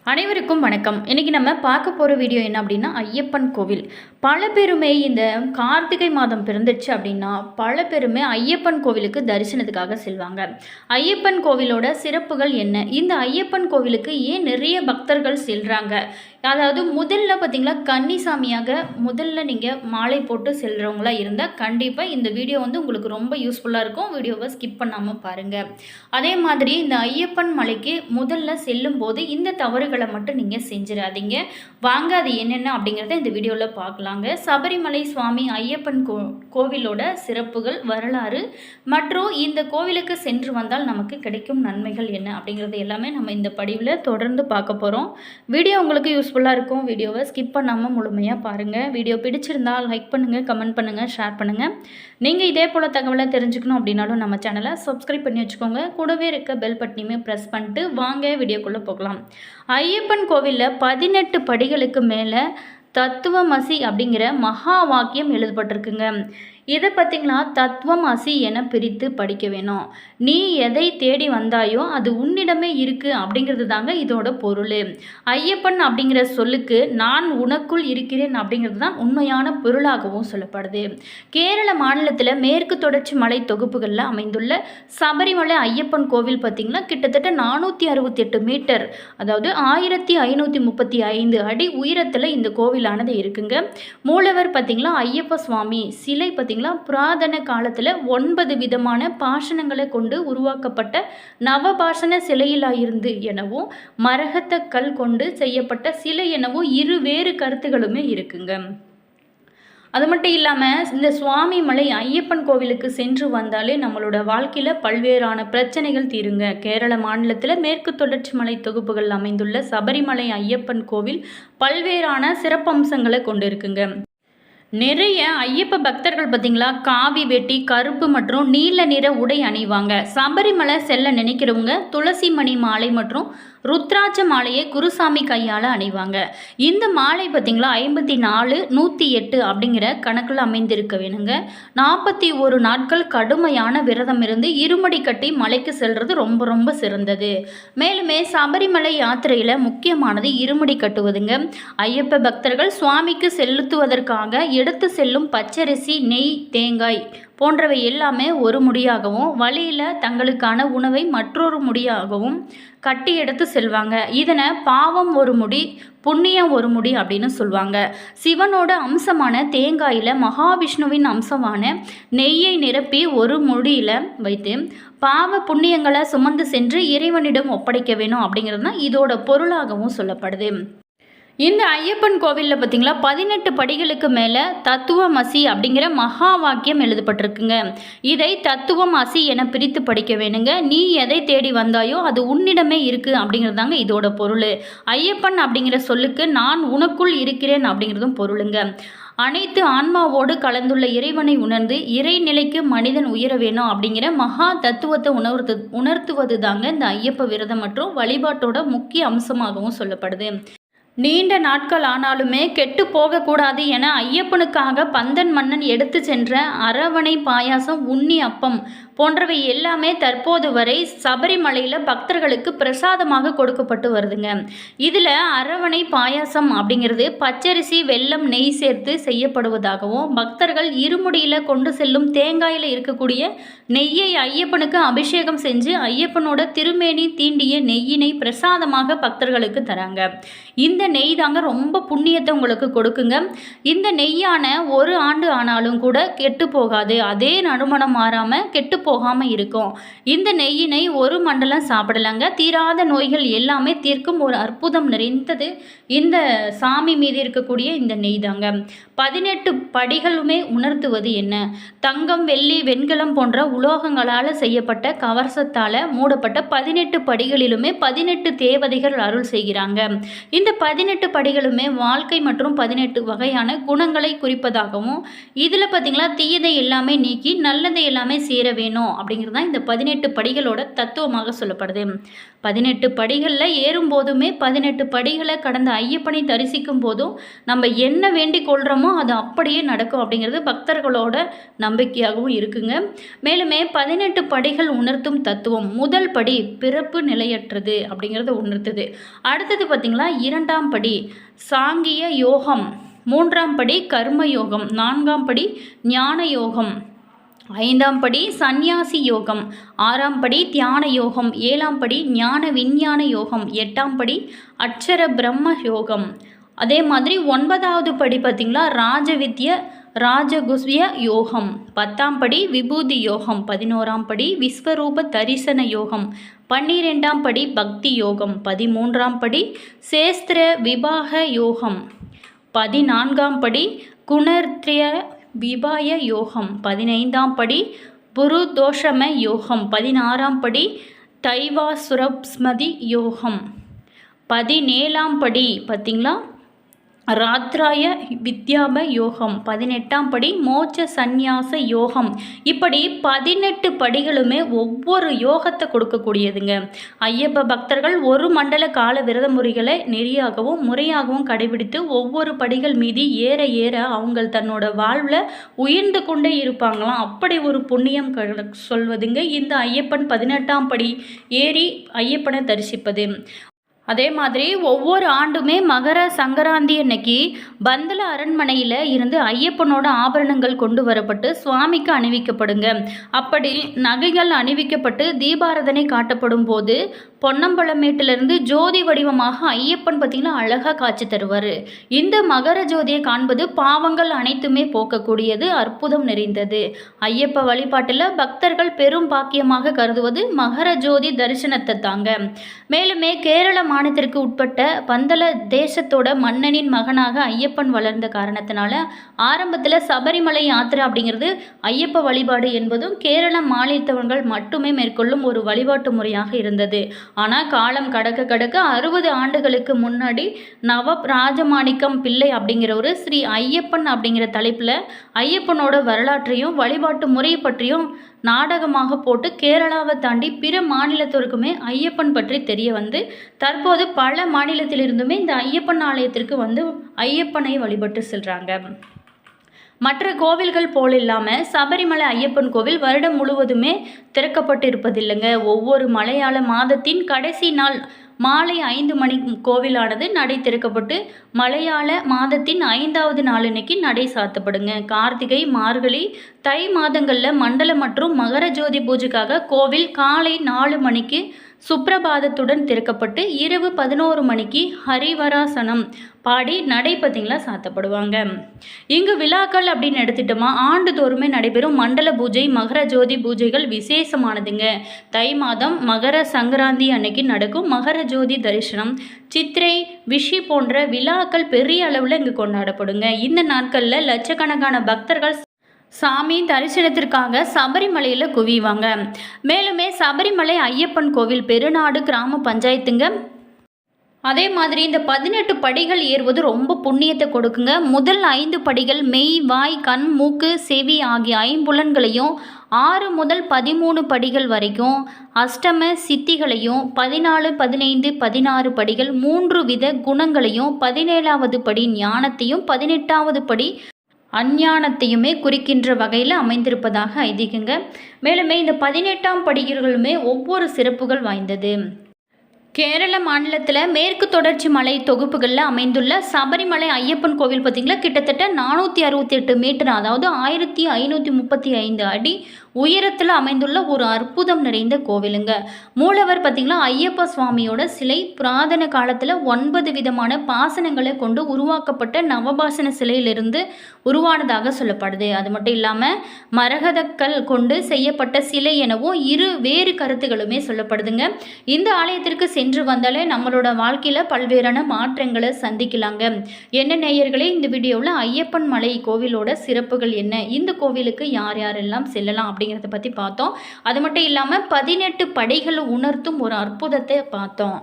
அனைவருக்கும் வணக்கம். இன்றைக்கி நம்ம பார்க்க போகிற வீடியோ என்ன அப்படின்னா, ஐயப்பன் கோவில். பல பேருமே இந்த கார்த்திகை மாதம் பிறந்துச்சு அப்படின்னா பல பேருமே ஐயப்பன் கோவிலுக்கு தரிசனத்துக்காக செல்வாங்க. ஐயப்பன் கோவிலோட சிறப்புகள் என்ன, இந்த ஐயப்பன் கோவிலுக்கு ஏன் நிறைய பக்தர்கள் செல்கிறாங்க, அதாவது முதல்ல பார்த்திங்களா கன்னிசாமியாக முதல்ல நீங்கள் மாலை போட்டு செல்கிறவங்களா இருந்தால் கண்டிப்பாக இந்த வீடியோ உங்களுக்கு ரொம்ப யூஸ்ஃபுல்லாக இருக்கும். வீடியோவை ஸ்கிப் பண்ணாமல் பாருங்கள். அதே மாதிரி இந்த ஐயப்பன் மலைக்கு முதல்ல செல்லும்போது இந்த தவறுகளை மட்டும் நீங்கள் செஞ்சிடாதீங்க. வாங்க அது என்னென்ன அப்படிங்கிறத இந்த வீடியோவில் பார்க்கலாங்க. சபரிமலை சுவாமி ஐயப்பன் கோவிலோட சிறப்புகள், வரலாறு மற்றும் இந்த கோவிலுக்கு சென்று வந்தால் நமக்கு கிடைக்கும் நன்மைகள் என்ன அப்படிங்கிறது எல்லாமே நம்ம இந்த பதிவில் தொடர்ந்து பார்க்க போகிறோம். வீடியோ உங்களுக்கு யூஸ்ஃபுல்லாக இருக்கும். வீடியோவை ஸ்கிப் பண்ணாமல் முழுமையாக பாருங்கள். வீடியோ பிடிச்சிருந்தால் லைக் பண்ணுங்கள், கமெண்ட் பண்ணுங்கள், ஷேர் பண்ணுங்கள். நீங்கள் இதே போல் தகவலை தெரிஞ்சுக்கணும் அப்படின்னாலும் நம்ம சேனலை சப்ஸ்கிரைப் பண்ணி வச்சுக்கோங்க. கூடவே இருக்க பெல் பட்டனையுமே ப்ரெஸ் பண்ணிட்டு வாங்க வீடியோக்குள்ளே போகலாம். ஐயப்பன் கோவிலில் 18 படிகளுக்கு மேலே தத்துவமசி அப்படிங்கிற மகா வாக்கியம் எழுதப்பட்டிருக்குங்க. இதை பார்த்திங்களா தத்துவம் அசி என பிரித்து படிக்க வேணும். நீ எதை தேடி வந்தாயோ அது உன்னிடமே இருக்குது அப்படிங்கிறது தாங்க இதோட பொருள். ஐயப்பன் அப்படிங்கிற சொல்லுக்கு நான் உனக்குள் இருக்கிறேன் அப்படிங்கிறது தான் உண்மையான பொருளாகவும் சொல்லப்படுது. கேரள மாநிலத்தில் மேற்கு தொடர்ச்சி மலை தொகுப்புகளில் அமைந்துள்ள சபரிமலை ஐயப்பன் கோவில் பார்த்திங்கன்னா கிட்டத்தட்ட 468 மீட்டர், அதாவது 1535 அடி உயரத்தில் இந்த கோவிலானது இருக்குங்க. மூலவர் பார்த்திங்களா ஐயப்ப சுவாமி சிலை பார்த்திங்களா புராதன காலத்தில் 9 விதமான பாஷணங்களை கொண்டு உருவாக்கப்பட்ட நவபாஷண சிலையிலாயிருந்து எனவும் மரகத்த கல் கொண்டு செய்யப்பட்ட சிலை எனவும் இரு வேறு கருத்துகளுமே இருக்குங்க. அது மட்டும் இல்லாமல் இந்த சுவாமி மலை ஐயப்பன் கோவிலுக்கு சென்று வந்தாலே நம்மளோட வாழ்க்கையில் பல்வேறான பிரச்சனைகள் தீருங்க. கேரள மாநிலத்தில் மேற்கு தொடர்ச்சி மலை தொகுப்புகள் அமைந்துள்ள சபரிமலை ஐயப்பன் கோவில் பல்வேறான சிறப்பம்சங்களை கொண்டு இருக்குங்க. நிறைய ஐயப்ப பக்தர்கள் பார்த்திங்களா காவி வேட்டி, கருப்பு மற்றும் நீல நிற உடை அணிவாங்க. சபரிமலை செல்ல நினைக்கிறவங்க துளசி மணி மாலை மற்றும் ருத்ராட்ச மாலையை குருசாமி கையால் அணிவாங்க. இந்த மாலை பார்த்திங்களா 54, 108 அப்படிங்கிற கணக்கில் அமைந்திருக்க வேணுங்க. 41 நாட்கள் கடுமையான விரதம் இருந்து இருமடி கட்டி மலைக்கு செல்வது ரொம்ப ரொம்ப சிறந்தது. மேலுமே சபரிமலை யாத்திரையில் முக்கியமானது இருமடி கட்டுவதுங்க. ஐயப்ப பக்தர்கள் சுவாமிக்கு செலுத்துவதற்காக எடுத்து செல்லும் பச்சரிசி, நெய், தேங்காய் போன்றவை எல்லாமே ஒரு முடியாகவும் வழியில் தங்களுக்கான உணவை மற்றொரு முடியாகவும் கட்டி எடுத்து செல்வாங்க. இதனை பாவம் ஒரு முடி, புண்ணியம் ஒரு முடி அப்படின்னு சொல்லுவாங்க. சிவனோட அம்சமான தேங்காயில் மகாவிஷ்ணுவின் அம்சமான நெய்யை நிரப்பி ஒரு முடியில் வைத்து பாவ புண்ணியங்களை சுமந்து சென்று இறைவனிடம் ஒப்படைக்க வேணும் அப்படிங்கிறது தான் இதோட பொருளாகவும் சொல்லப்படுது. இந்த ஐயப்பன் கோவிலில் பார்த்திங்களா 18 படிகளுக்கு மேலே தத்துவமசி அப்படிங்கிற மகா வாக்கியம் எழுதப்பட்டிருக்குங்க. இதை தத்துவம் அசி என பிரித்து படிக்க வேணுங்க. நீ எதை தேடி வந்தாயோ அது உன்னிடமே இருக்குது அப்படிங்கிறதாங்க இதோட பொருள். ஐயப்பன் அப்படிங்கிற சொல்லுக்கு நான் உனக்குள் இருக்கிறேன் அப்படிங்கிறதும் பொருளுங்க. அனைத்து ஆன்மாவோடு கலந்துள்ள இறைவனை உணர்ந்து இறைநிலைக்கு மனிதன் உயர வேணும் அப்படிங்கிற மகா தத்துவத்தை உணர்த்துவது தாங்க இந்த ஐயப்ப விரதம் மற்றும் வழிபாட்டோட முக்கிய அம்சமாகவும் சொல்லப்படுது. நீண்ட நாட்கள் ஆனாலுமே கெட்டு போகக்கூடாது என ஐயப்பனுக்காக பந்தன் மன்னன் எடுத்து சென்ற அரவணை பாயாசம், உண்ணி அப்பம் போன்றவை எல்லாமே தற்போது வரை சபரிமலையில் பக்தர்களுக்கு பிரசாதமாக கொடுக்கப்பட்டு வருதுங்க. இதில் அரவணை பாயாசம் அப்படிங்கிறது பச்சரிசி, வெல்லம், நெய் சேர்த்து செய்யப்படுவதாகவும் பக்தர்கள் இருமுடியில் கொண்டு செல்லும் தேங்காயில் இருக்கக்கூடிய நெய்யை ஐயப்பனுக்கு அபிஷேகம் செஞ்சு ஐயப்பனோட திருமேனி தீண்டிய நெய்யினை பிரசாதமாக பக்தர்களுக்கு தராங்க. இந்த நெய் தாங்க ரொம்ப புண்ணியத்தை உங்களுக்கு கொடுக்குங்க. இந்த நெய்யான 1 ஆண்டு ஆனாலும் கூட கெட்டு போகாது, அதே நறுமணம் மாறாமல் கெட்டு போகாமல் இருக்கும். இந்த நெய்யினை 1 மண்டலம் சாப்பிடலாங்க. தீராத நோய்கள் எல்லாமே தீர்க்கும் ஒரு அற்புதம் நிறைந்தது இந்த சாமி மீது இருக்கக்கூடிய இந்த நெய் தாங்க. 18 படிகளுமே உணர்த்துவது என்ன, தங்கம், வெள்ளி, வெண்கலம் போன்ற உலோகங்களால் செய்யப்பட்ட கவசத்தால் மூடப்பட்ட 18 படிகளிலுமே 18 தேவதைகள் அருள் செய்கிறாங்க. இந்த 18 படிகளுமே வாழ்க்கை மற்றும் 18 வகையான குணங்களை குறிப்பதாகவும் இதில் பார்த்திங்களா தீயதை எல்லாமே நீக்கி நல்லதை எல்லாமே சேர வேணும் வேணும் அப்படிங்கிறது தான் இந்த 18 படிகளோட தத்துவமாக சொல்லப்படுது. 18 படிகளில் ஏறும்போதுமே 18 படிகளை கடந்த ஐயப்பனை தரிசிக்கும் போதும் நம்ம என்ன வேண்டிக் கொள்கிறோமோ அது அப்படியே நடக்கும் அப்படிங்கிறது பக்தர்களோட நம்பிக்கையாகவும் இருக்குங்க. மேலுமே 18 படிகள் உணர்த்தும் தத்துவம் முதல் படி பிறப்பு நிலையற்றது அப்படிங்கிறத உணர்த்துது. அடுத்தது பார்த்திங்களா, 2ஆம் படி சாங்கிய யோகம், 3ஆம் படி கர்ம யோகம், 4ஆம் படி ஞான யோகம், 5ஆம் படி சந்நியாசி யோகம், 6ஆம் படி தியான யோகம், 7ஆம் படி ஞான விஞ்ஞான யோகம், 8ஆம் படி அட்சர பிரம்ம யோகம். அதே மாதிரி 9வது படி பார்த்திங்களா ராஜவித்ய ராஜகுஸ்ய யோகம், 10ஆம் படி விபூதி யோகம், 11ஆம் படி விஸ்வரூப தரிசன யோகம், 12ஆம் படி பக்தி யோகம், 13ஆம் படி சேஸ்திர விபாக யோகம், 14ஆம் படி குணர்த்திய விபாய யோகம், 15ஆம் படி புருதோஷம யோகம், 16ஆம் படி தைவாசுரஸ்மதி யோகம், 17ஆம் படி பார்த்திங்களா ராத்ராய வித்யாப யோகம், 18ஆம் படி மோட்ச சந்நியாச யோகம். இப்படி 18 படிகளுமே ஒவ்வொரு யோகத்தை கொடுக்கக்கூடியதுங்க. ஐயப்ப பக்தர்கள் ஒரு மண்டல கால விரத முறைகளை நெறியாகவும் முறையாகவும் கடைபிடித்து ஒவ்வொரு படிகள் மீது ஏற ஏற அவங்க தன்னோட வாழ்வில் உயர்ந்து கொண்டே இருப்பாங்களாம். அப்படி ஒரு புண்ணியம் சொல்வதுங்க இந்த ஐயப்பன் 18ஆம் படி ஏறி ஐயப்பனை தரிசிப்பது. அதே மாதிரி ஒவ்வொரு ஆண்டுமே மகர சங்கராந்தி அன்னைக்கு பந்தல அரண்மனையில் இருந்து ஐயப்பனோட ஆபரணங்கள் கொண்டு வரப்பட்டு சுவாமிக்கு அணிவிக்கப்படுங்க. அப்படி நகைகள் அணிவிக்கப்பட்டு தீபாரதனை காட்டப்படும் போது பொன்னம்பலமேட்டிலிருந்து ஜோதி வடிவமாக ஐயப்பன் பார்த்திங்கன்னா அழகாக காட்சி தருவார். இந்த மகர ஜோதியை காண்பது பாவங்கள் அனைத்துமே போக்கக்கூடியது, அற்புதம் நிறைந்தது. ஐயப்ப வழிபாட்டில் பக்தர்கள் பெரும் பாக்கியமாக கருதுவது மகர ஜோதி தரிசனத்தை தாங்க. மேலுமே கேரள மாநிலத்திற்கு உட்பட்ட பந்தல தேசத்தோட மன்னனின் மகனாக ஐயப்பன் வளர்ந்த காரணத்தினால ஆரம்பத்தில் சபரிமலை யாத்திரை அப்படிங்கிறது ஐயப்ப வழிபாடு என்பதும் கேரள மாநிலத்தவர்கள் மட்டுமே மேற்கொள்ளும் ஒரு வழிபாட்டு முறையாக இருந்தது. ஆனால் காலம் கடக்க கடக்க 60 ஆண்டுகளுக்கு முன்னாடி ராஜமாணிக்கம் பிள்ளை அப்படிங்கிறவர் ஸ்ரீ ஐயப்பன் அப்படிங்கிற தலைப்பில் ஐயப்பனோட வரலாற்றையும் வழிபாட்டு முறை பற்றியும் நாடகமாக போட்டு கேரளாவை தாண்டி பிற மாநிலத்திற்குமே ஐயப்பன் பற்றி தெரிய வந்து தற்போது பல மாநிலத்திலிருந்துமே இந்த ஐயப்பன் ஆலயத்திற்கு வந்து ஐயப்பனை வழிபட்டு செல்கிறாங்க. மற்ற கோவில்கள் போல் இல்லாமல் சபரிமலை ஐயப்பன் கோவில் வருடம் முழுவதுமே திறக்கப்பட்டு இருப்பதில்லைங்க. ஒவ்வொரு மலையாள மாதத்தின் கடைசி நாள் மாலை 5 மணி கோவிலானது நடை திறக்கப்பட்டு மலையாள மாதத்தின் 5வது நாளன்னைக்கு நடை சாத்தப்படுங்க. கார்த்திகை, மார்கழி, தை மாதங்களில் மண்டல மற்றும் மகர ஜோதி பூஜைக்காக கோவில் காலை 4 மணிக்கு சுப்ரபாதத்துடன் திறக்கப்பட்டு இரவு 11 மணிக்கு ஹரிவராசனம் பாடி நடை பார்த்திங்களா சாத்தப்படுவாங்க. இங்கு விழாக்கள் அப்படின்னு எடுத்துட்டோமா ஆண்டுதோறுமே நடைபெறும் மண்டல பூஜை மகர ஜோதி பூஜைகள் விசேஷமானதுங்க. தை மாதம் மகர சங்கராந்தி அன்னைக்கு நடக்கும் மகர ஜோதி தரிசனம், சித்திரை, விஷி போன்ற விழாக்கள் பெரிய அளவில் இங்கு கொண்டாடப்படுங்க. இந்த நாட்களில் லட்சக்கணக்கான பக்தர்கள் சாமி தரிசனத்திற்காக சபரிமலையில் குவிவாங்க. மேலுமே சபரிமலை ஐயப்பன் கோவில் பெருநாடு கிராம பஞ்சாயத்துங்க. அதே மாதிரி இந்த 18 படிகள் ஏறுவது ரொம்ப புண்ணியத்தை கொடுக்குங்க. முதல் 5 படிகள் மெய், வாய், கண், மூக்கு, செவி ஆகிய 5 புலன்களையும் 6 முதல் 13 படிகள் வரைக்கும் அஷ்டம சித்திகளையும் 14, 15, 16 படிகள் 3 வித குணங்களையும் 17வது படி ஞானத்தையும் 18வது படி அஞ்ஞானத்தையுமே குறிக்கின்ற வகையில் அமைந்திருப்பதாக ஐதீகங்க. மேலுமே இந்த 18ஆம் படிகளுமே ஒவ்வொரு சிறப்புகள் வாய்ந்தது. கேரள மாநிலத்தில் மேற்கு தொடர்ச்சி மலை தொகுப்புகளில் அமைந்துள்ள சபரிமலை ஐயப்பன் கோவில் பார்த்திங்களா கிட்டத்தட்ட 468 மீட்டர், அதாவது 1535 அடி உயரத்தில் அமைந்துள்ள ஒரு அற்புதம் நிறைந்த கோவிலுங்க. மூலவர் பார்த்திங்களா ஐயப்ப சுவாமியோட சிலை புராதன காலத்தில் 9 விதமான பாசனங்களை கொண்டு உருவாக்கப்பட்ட நவபாசன சிலையிலிருந்து உருவானதாக சொல்லப்படுது. அது மட்டும் இல்லாமல் மரகதக்கல் கொண்டு செய்யப்பட்ட சிலை எனவும் வேறு கருத்துகளுமே சொல்லப்படுதுங்க. இந்த ஆலயத்திற்கு சென்று வந்தாலே நம்மளோட வாழ்க்கையில் பல்வேறான மாற்றங்களை சந்திக்கலாங்க. என்ன நேயர்களே, இந்த வீடியோவில் ஐயப்பன் மலை கோவிலோட சிறப்புகள் என்ன, இந்த கோவிலுக்கு யார் யாரெல்லாம் செல்லலாம் அப்படிங்கிறத பற்றி பார்த்தோம். அது மட்டும் இல்லாமல் 18 படிகள் உணர்த்தும் ஒரு அற்புதத்தை பார்த்தோம்.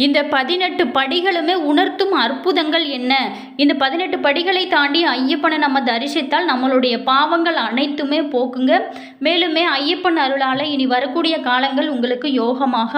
இந்த 18 படிகளுமே உணர்த்தும் அற்புதங்கள் என்ன? இந்த 18 படிகளை தாண்டி ஐயப்பனை நம்ம தரிசித்தால் நம்மளுடைய பாவங்கள் அனைத்துமே போக்குங்க. மேலுமே ஐயப்பன் அருளால் இனி வரக்கூடிய காலங்கள் உங்களுக்கு யோகமாக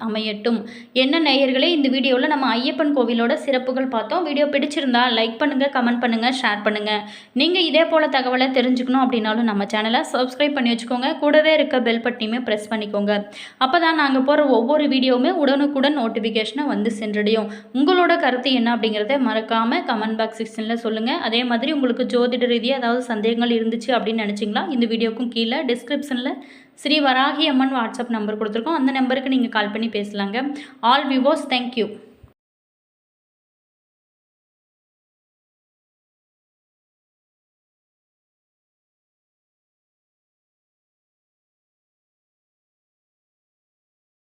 அமையட்டும். என்ன நேயர்களே, இந்த வீடியோவில் நம்ம ஐயப்பன் கோவிலோட சிறப்புகள் பார்த்தோம். வீடியோ பிடிச்சிருந்தா லைக் பண்ணுங்கள், கமெண்ட் பண்ணுங்கள், ஷேர் பண்ணுங்கள். நீங்கள் இதே போல் தகவலை தெரிஞ்சுக்கணும் அப்படின்னாலும் நம்ம சேனலை சப்ஸ்கிரைப் பண்ணி வச்சுக்கோங்க. கூடவே இருக்க பெல் பட்டனையுமே ப்ரெஸ் பண்ணிக்கோங்க. அப்போ தான் நாங்கள் போகிற ஒவ்வொரு வீடியோவுமே உடனுக்குடன் நோட்டிஃபிகேஷன் வந்து சென்றடையும். உங்களோட கருத்து என்ன அப்படிங்கிறத மறக்காம கமெண்ட் பாக்ஸ் செக்ஷனில் சொல்லுங்கள். அதே மாதிரி உங்களுக்கு ஜோதிட ரீதியாக ஏதாவது சந்தேகங்கள் இருந்துச்சு அப்படின்னு நினச்சிங்களா, இந்த வீடியோக்கும் கீழே டிஸ்கிரிப்ஷனில் ஸ்ரீ வராகி அம்மன் வாட்ஸ்அப் நம்பர் கொடுத்துருக்கோம். அந்த நம்பருக்கு நீங்கள் கால் பண்ணி பேசலாங்க. ஆல் விவோஸ், தேங்க்யூ.